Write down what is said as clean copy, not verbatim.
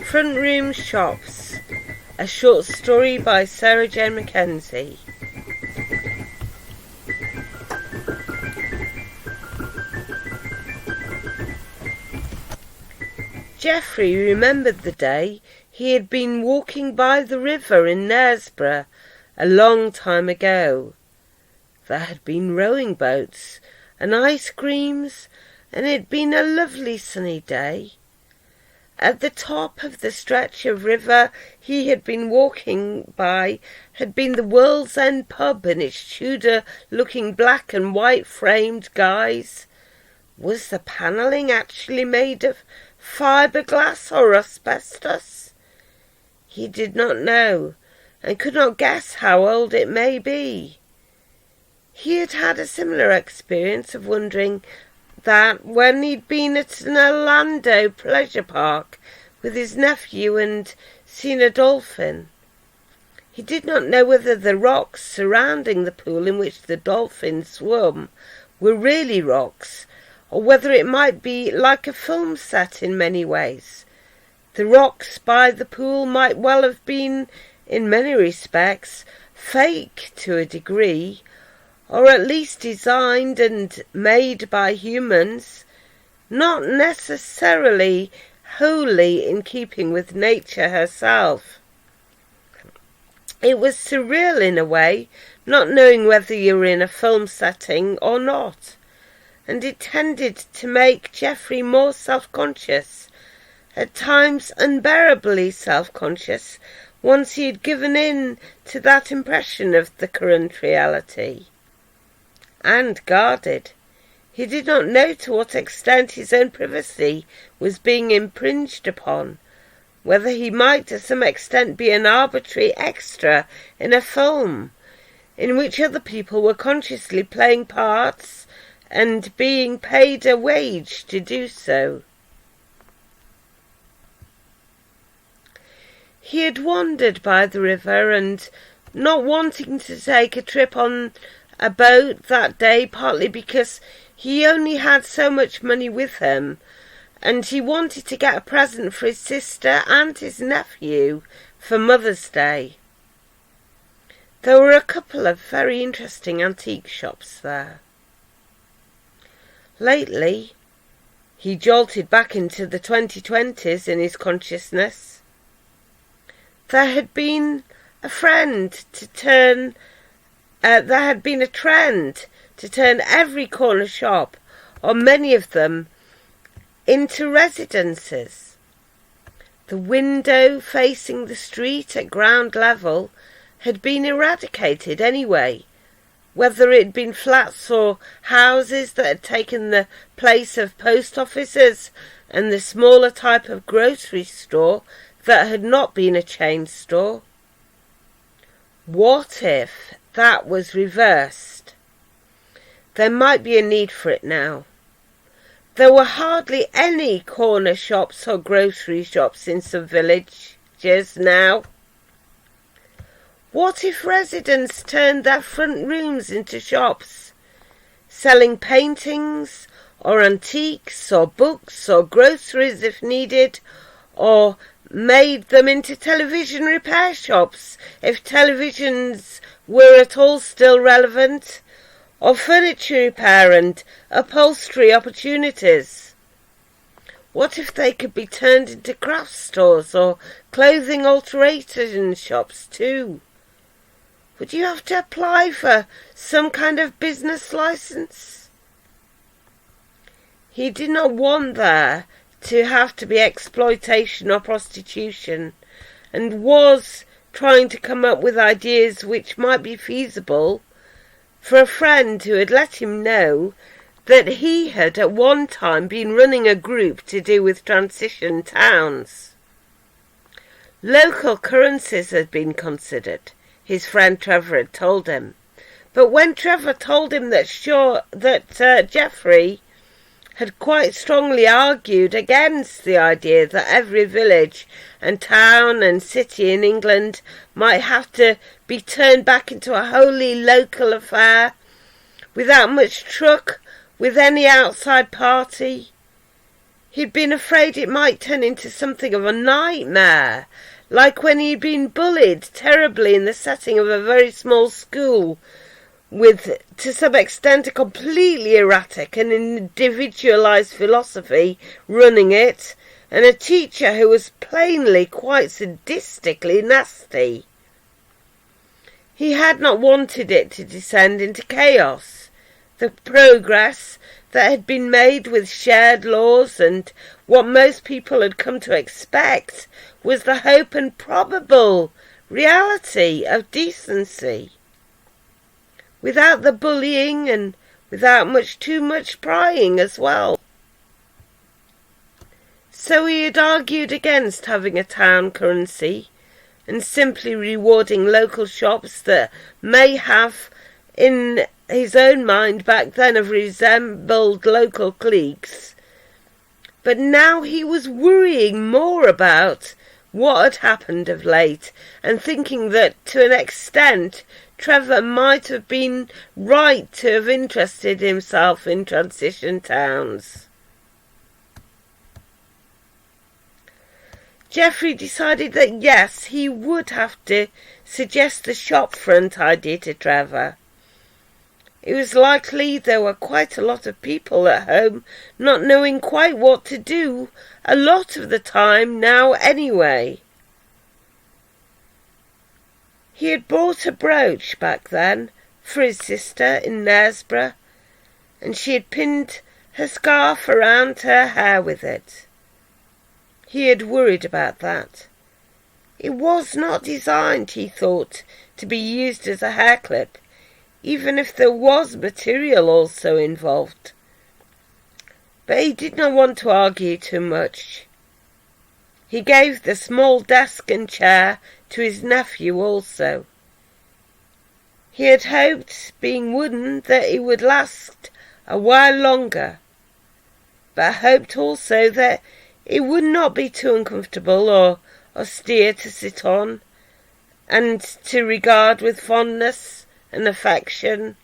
Front Room Shops, a short story by Sarah Jane Mackenzie. Geoffrey remembered the day he had been walking by the river in Knaresborough a long time ago. There had been rowing boats and ice creams, and it had been a lovely sunny day. At the top of the stretch of river he had been walking by had been the World's End pub in its Tudor-looking black and white-framed guise. Was the panelling actually made of fibre-glass or asbestos? He did not know, and could not guess how old it may be. He had had a similar experience of wondering that when he'd been at an Orlando pleasure park with his nephew and seen a dolphin. He did not know whether the rocks surrounding the pool in which the dolphin swam were really rocks, or whether it might be like a film set in many ways. The rocks by the pool might well have been, in many respects, fake to a degree, or at least designed and made by humans, not necessarily wholly in keeping with nature herself. It was surreal in a way, not knowing whether you were in a film setting or not, and it tended to make Geoffrey more self-conscious, at times unbearably self-conscious, once he had given in to that impression of the current reality. And guarded. He did not know to what extent his own privacy was being impinged upon, whether he might to some extent be an arbitrary extra in a film, in which other people were consciously playing parts and being paid a wage to do so. He had wandered by the river, and not wanting to take a trip on a boat that day, partly because he only had so much money with him, and he wanted to get a present for his sister and his nephew for Mother's Day. There were a couple of very interesting antique shops there. Lately, he jolted back into the 2020s in his consciousness. There had been a trend to turn every corner shop, or many of them, into residences. The window facing the street at ground level had been eradicated anyway, whether it had been flats or houses that had taken the place of post offices and the smaller type of grocery store that had not been a chain store. What if that was reversed? There might be a need for it now. There were hardly any corner shops or grocery shops in some villages now. What if residents turned their front rooms into shops, selling paintings or antiques or books or groceries if needed, or made them into television repair shops if televisions were at all still relevant, or furniture repair and upholstery opportunities? What if they could be turned into craft stores or clothing alteration shops too? Would you have to apply for some kind of business license? He did not want there to have to be exploitation or prostitution, and was trying to come up with ideas which might be feasible for a friend who had let him know that he had at one time been running a group to do with transition towns. Local currencies had been considered, his friend Trevor had told him, but when Trevor told him that Geoffrey had quite strongly argued against the idea that every village and town and city in England might have to be turned back into a wholly local affair, without much truck with any outside party, He'd been afraid it might turn into something of a nightmare, like when he'd been bullied terribly in the setting of a very small school, with, to some extent, a completely erratic and individualised philosophy running it, and a teacher who was plainly quite sadistically nasty. He had not wanted it to descend into chaos. The progress that had been made with shared laws and what most people had come to expect was the hope and probable reality of decency. Without the bullying and without too much prying as well. So he had argued against having a town currency and simply rewarding local shops that may have, in his own mind back then, have resembled local cliques. But now he was worrying more about what had happened of late, and thinking that, to an extent, Trevor might have been right to have interested himself in transition towns. Geoffrey decided that yes, he would have to suggest the shopfront idea to Trevor. It was likely there were quite a lot of people at home not knowing quite what to do a lot of the time now anyway. He had bought a brooch back then for his sister in Knaresborough, and she had pinned her scarf around her hair with it. He had worried about that. It was not designed, he thought, to be used as a hair clip, even if there was material also involved. But he did not want to argue too much. He gave the small desk and chair to his nephew also. He had hoped, being wooden, that it would last a while longer, but hoped also that it would not be too uncomfortable or austere to sit on, and to regard with fondness and affection.